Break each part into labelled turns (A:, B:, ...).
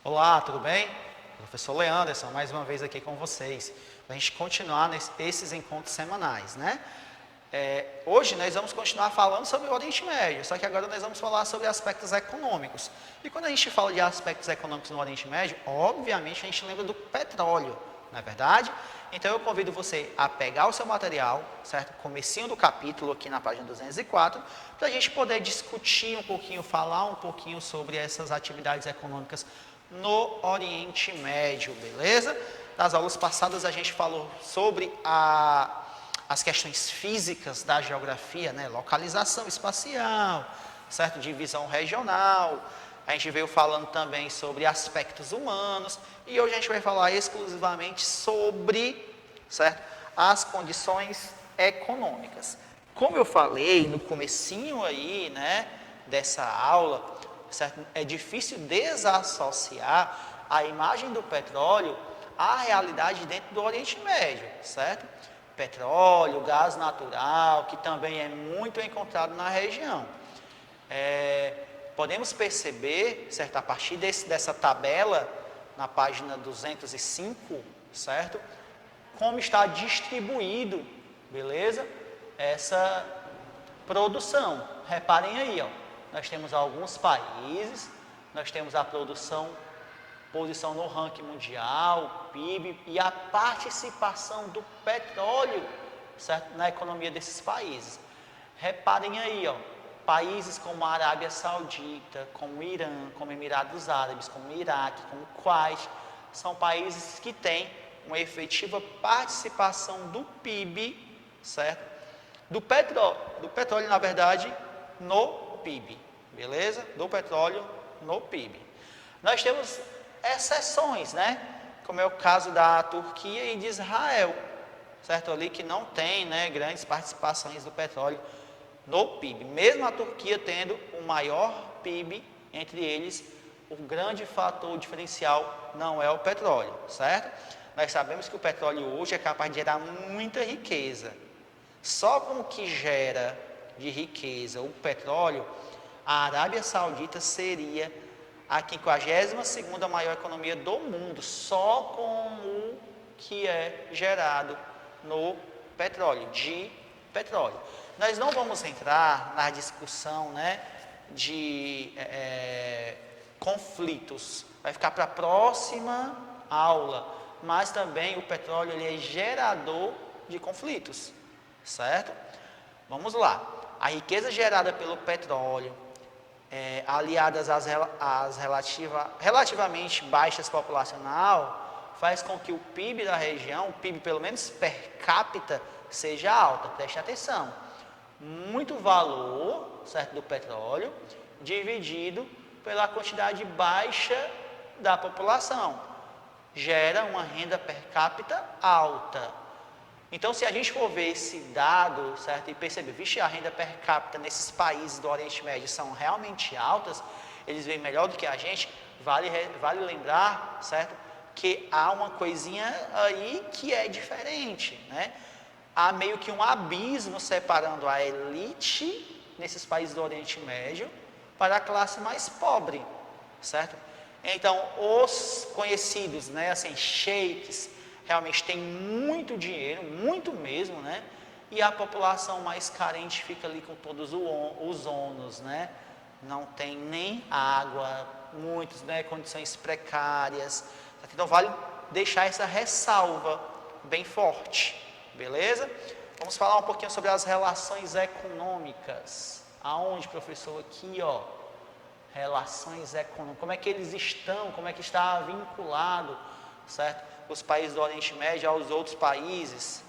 A: Olá, tudo bem? Professor Leanderson, mais uma vez aqui com vocês, para a gente continuar nesses encontros semanais, né? Hoje nós vamos continuar falando sobre o Oriente Médio, só que agora nós vamos falar sobre aspectos econômicos. E quando a gente fala de aspectos econômicos no Oriente Médio, obviamente a gente lembra do petróleo, não é verdade? Então eu convido você a pegar o seu material, certo? Comecinho do capítulo aqui na página 204, para a gente poder discutir um pouquinho, falar um pouquinho sobre essas atividades econômicas no Oriente Médio, beleza? Nas aulas passadas a gente falou sobre as questões físicas da geografia, né? Localização espacial, certo? Divisão regional. A gente veio falando também sobre aspectos humanos e hoje a gente vai falar exclusivamente sobre, certo? As condições econômicas. Como eu falei no comecinho aí, né, dessa aula, certo? É difícil desassociar a imagem do petróleo à realidade dentro do Oriente Médio, certo? Petróleo, gás natural, que também é muito encontrado na região. Podemos perceber, certo, a partir dessa tabela, na página 205, certo? Como está distribuído, beleza? Essa produção. Reparem aí, ó. Nós temos alguns países, nós temos a posição no ranking mundial, PIB e a participação do petróleo, certo, na economia desses países. Reparem aí, ó, países como a Arábia Saudita, como o Irã, como Emirados Árabes, como o Iraque, como o Kuwait, são países que têm uma efetiva participação do PIB, certo? Do petróleo, na verdade, no PIB, beleza? Do petróleo no PIB. Nós temos exceções, né? Como é o caso da Turquia e de Israel, certo? Ali que não tem, né, grandes participações do petróleo no PIB. Mesmo a Turquia tendo o maior PIB entre eles, o grande fator diferencial não é o petróleo, certo? Nós sabemos que o petróleo hoje é capaz de gerar muita riqueza. Só com o que gera de riqueza o petróleo, a Arábia Saudita seria a 52ª maior economia do mundo, só com o que é gerado no petróleo, de petróleo. Nós não vamos entrar na discussão, né, de conflitos, vai ficar para a próxima aula, mas também o petróleo ele é gerador de conflitos, certo? Vamos lá. A riqueza gerada pelo petróleo, aliadas às relativamente baixas populacional, faz com que o PIB da região, o PIB pelo menos per capita, seja alta. Preste atenção. Muito valor, certo, do petróleo, dividido pela quantidade baixa da população, gera uma renda per capita alta. Então, se a gente for ver esse dado, certo, e perceber, vixe, a renda per capita nesses países do Oriente Médio são realmente altas, eles vêm melhor do que a gente, vale lembrar, certo, que há uma coisinha aí que é diferente, né? Há meio que um abismo separando a elite nesses países do Oriente Médio para a classe mais pobre, certo? Então, os conhecidos, né, assim, sheiks, realmente têm muito dinheiro, muito mesmo, né? E a população mais carente fica ali com todos os ônus, né? Não tem nem água, muitos, né, condições precárias. Então, vale deixar essa ressalva bem forte. Beleza? Vamos falar um pouquinho sobre as relações econômicas. Aonde, professor? Aqui, ó. Relações econômicas. Como é que eles estão? Como é que está vinculado, certo? Os países do Oriente Médio aos outros países.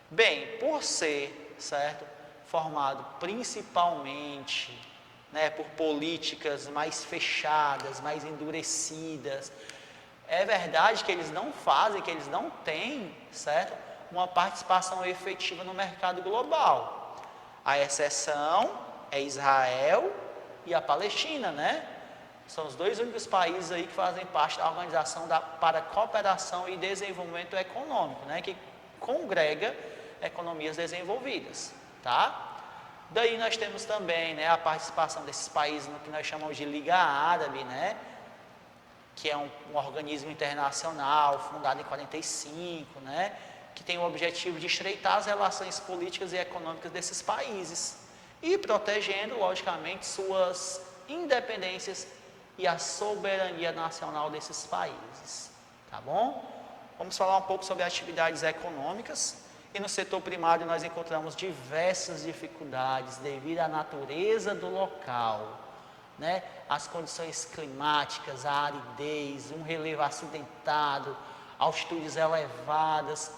A: Bem, por ser, certo, formado principalmente, né, por políticas mais fechadas, mais endurecidas, é verdade que eles não fazem, que eles não têm, certo, uma participação efetiva no mercado global. A exceção é Israel e a Palestina, né? São os dois únicos países aí que fazem parte da Organização para a Cooperação e Desenvolvimento Econômico, né? Que congrega economias desenvolvidas, tá? Daí nós temos também, né, a participação desses países no que nós chamamos de Liga Árabe, né? que é um organismo internacional fundado em 45, né, que tem o objetivo de estreitar as relações políticas e econômicas desses países e protegendo, logicamente, suas independências e a soberania nacional desses países, tá bom? Vamos falar um pouco sobre atividades econômicas. E no setor primário nós encontramos diversas dificuldades devido à natureza do local, né? As condições climáticas, a aridez, um relevo acidentado, altitudes elevadas.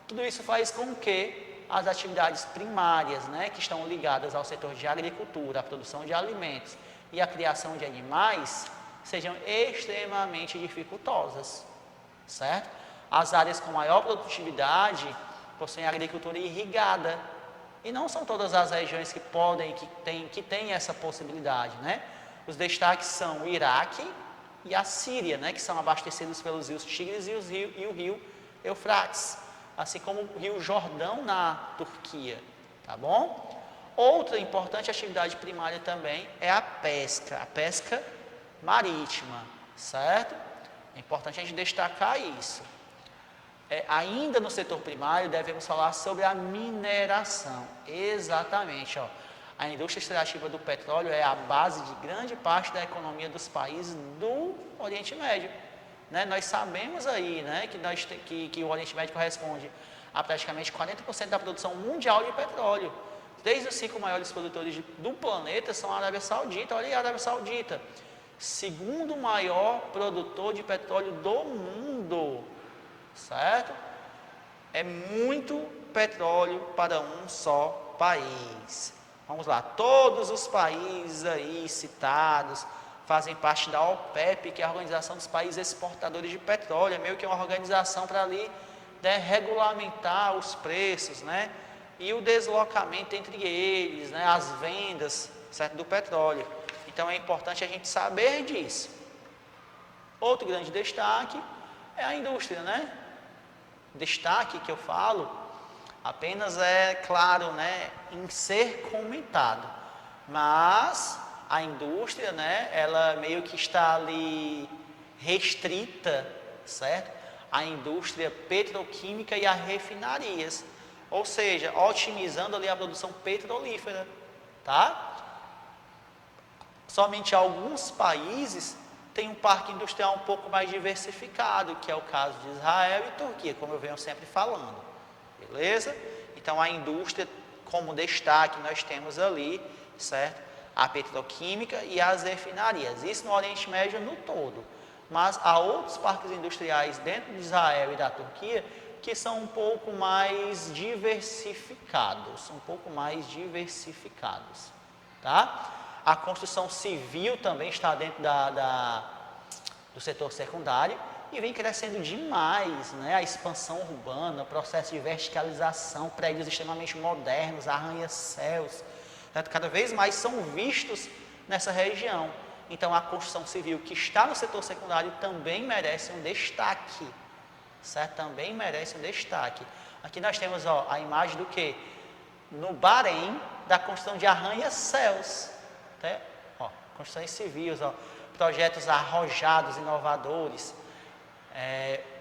A: Tudo isso faz com que as atividades primárias, né, que estão ligadas ao setor de agricultura, à produção de alimentos e à criação de animais, sejam extremamente dificultosas, certo? As áreas com maior produtividade possuem agricultura irrigada, e não são todas as regiões que têm essa possibilidade, né? Os destaques são o Iraque e a Síria, né, que são abastecidos pelos rios Tigres e o rio Eufrates, assim como o rio Jordão na Turquia, tá bom? Outra importante atividade primária também é a pesca marítima, certo? É importante a gente destacar isso. Ainda no setor primário, devemos falar sobre a mineração. Exatamente, ó. A indústria extrativa do petróleo é a base de grande parte da economia dos países do Oriente Médio, né? Nós sabemos aí, né, que o Oriente Médio corresponde a praticamente 40% da produção mundial de petróleo. 3 dos 5 maiores produtores do planeta são a Arábia Saudita. Olha aí a Arábia Saudita, segundo maior produtor de petróleo do mundo, certo? É muito petróleo para um só país. Vamos lá, todos os países aí citados fazem parte da OPEP, que é a Organização dos Países Exportadores de Petróleo. É meio que uma organização para ali, né, regulamentar os preços, né, e o deslocamento entre eles, né, as vendas, certo, do petróleo. Então é importante a gente saber disso. Outro grande destaque é a indústria, né? Destaque que eu falo apenas é, claro, né, em ser comentado, mas a indústria, né, ela meio que está ali restrita, certo? A indústria petroquímica e a refinarias, ou seja, otimizando ali a produção petrolífera, tá? Somente alguns países têm um parque industrial um pouco mais diversificado, que é o caso de Israel e Turquia, como eu venho sempre falando, beleza? Então a indústria, como destaque, nós temos ali, certo? A petroquímica e as refinarias, isso no Oriente Médio no todo. Mas há outros parques industriais dentro de Israel e da Turquia que são um pouco mais diversificados, tá? A construção civil também está dentro do setor secundário e vem crescendo demais, né? A expansão urbana, o processo de verticalização, prédios extremamente modernos, arranha-céus, certo? Cada vez mais são vistos nessa região. Então a construção civil que está no setor secundário também merece um destaque, certo? Também merece um destaque. Aqui nós temos, ó, a imagem do que? No Bahrein, da construção de arranha-céus, né? Ó, construções civis, ó, projetos arrojados, inovadores,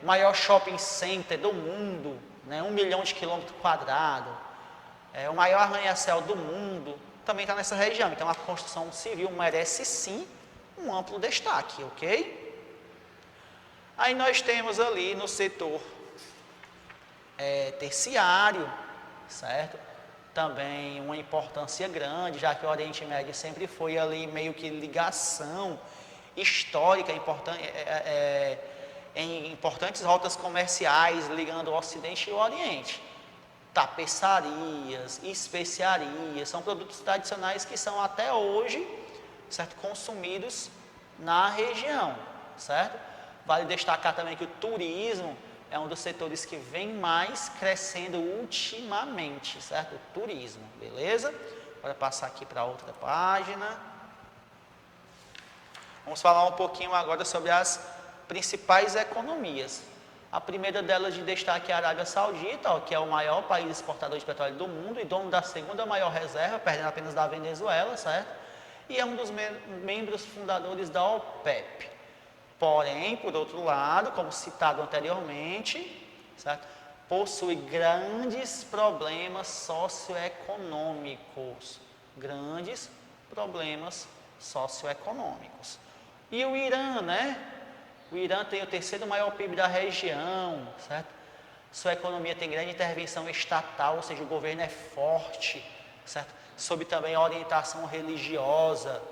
A: maior shopping center do mundo, né? 1 milhão de quilômetros quadrados, o maior arranha-céu do mundo, também está nessa região. Então a construção civil merece sim um amplo destaque, ok? Aí nós temos ali no setor terciário, certo? Também uma importância grande, já que o Oriente Médio sempre foi ali meio que ligação histórica em importantes rotas comerciais ligando o Ocidente e o Oriente. Tapeçarias, especiarias, são produtos tradicionais que são até hoje, certo, consumidos na região, certo? Vale destacar também que o turismo é um dos setores que vem mais crescendo ultimamente, certo? O turismo, beleza? Bora passar aqui para outra página. Vamos falar um pouquinho agora sobre as principais economias. A primeira delas de destaque é a Arábia Saudita, ó, que é o maior país exportador de petróleo do mundo e dono da segunda maior reserva, perdendo apenas da Venezuela, certo? E é um dos membros fundadores da OPEP. Porém, por outro lado, como citado anteriormente, certo? Possui grandes problemas socioeconômicos. Grandes problemas socioeconômicos. E o Irã, né? O Irã tem o terceiro maior PIB da região, certo? Sua economia tem grande intervenção estatal, ou seja, o governo é forte, certo? Sob também a orientação religiosa,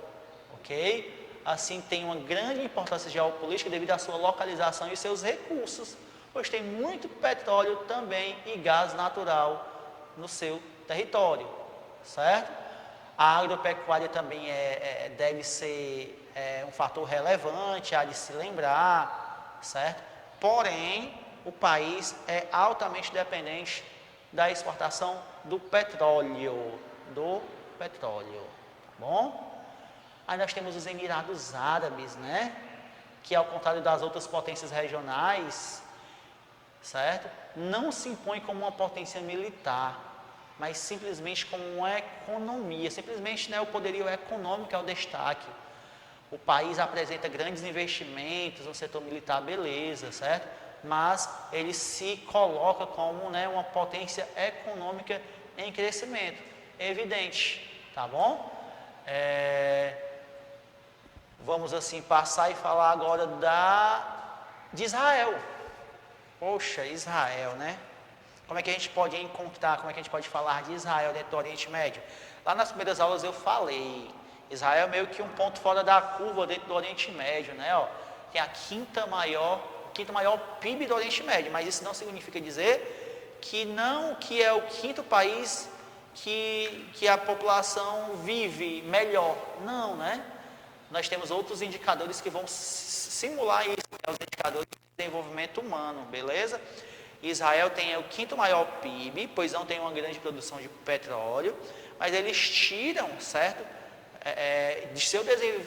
A: ok? Assim, tem uma grande importância geopolítica devido à sua localização e seus recursos, pois tem muito petróleo também e gás natural no seu território, certo? A agropecuária também deve ser um fator relevante, há de se lembrar, certo? Porém, o país é altamente dependente da exportação do petróleo, tá bom? Aí nós temos os Emirados Árabes, né? Que ao contrário das outras potências regionais, certo? Não se impõe como uma potência militar, mas simplesmente como uma economia. Simplesmente, né, o poderio econômico é o destaque. O país apresenta grandes investimentos no setor militar, beleza, certo? Mas ele se coloca como, né, uma potência econômica em crescimento, evidente, tá bom? Vamos assim passar e falar agora de Israel. Poxa, Israel, né? Como é que a gente pode encontrar, como é que a gente pode falar de Israel dentro do Oriente Médio? Lá nas primeiras aulas eu falei, Israel é meio que um ponto fora da curva dentro do Oriente Médio, né? Ó, tem o quinto maior PIB do Oriente Médio, mas isso não significa dizer que é o quinto país que a população vive melhor. Não, né? Nós temos outros indicadores que vão simular isso, né? Os indicadores de desenvolvimento humano, beleza? Israel tem o quinto maior PIB, pois não tem uma grande produção de petróleo, mas eles tiram, certo? De seu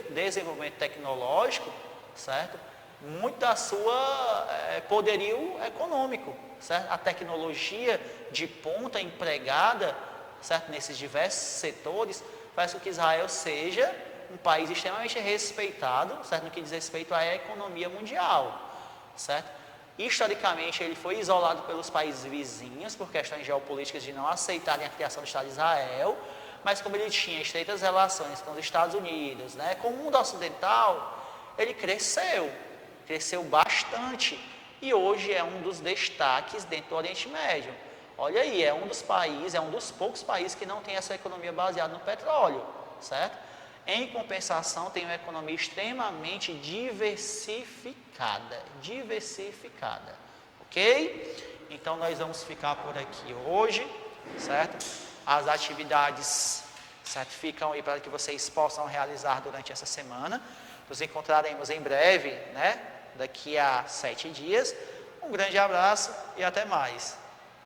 A: desenvolvimento tecnológico, certo? Muito da sua poderio econômico, certo? A tecnologia de ponta empregada, certo? Nesses diversos setores, faz com que Israel seja um país extremamente respeitado, certo? No que diz respeito à economia mundial, certo? Historicamente, ele foi isolado pelos países vizinhos por questões geopolíticas de não aceitarem a criação do Estado de Israel, mas como ele tinha estreitas relações com os Estados Unidos, né, com o mundo ocidental, ele cresceu bastante e hoje é um dos destaques dentro do Oriente Médio. Olha aí, é um dos poucos países que não tem essa economia baseada no petróleo, certo? Em compensação, tem uma economia extremamente diversificada, ok? Então, nós vamos ficar por aqui hoje, certo? As atividades, certo, ficam aí para que vocês possam realizar durante essa semana. Nos encontraremos em breve, né? Daqui a 7 dias. Um grande abraço e até mais.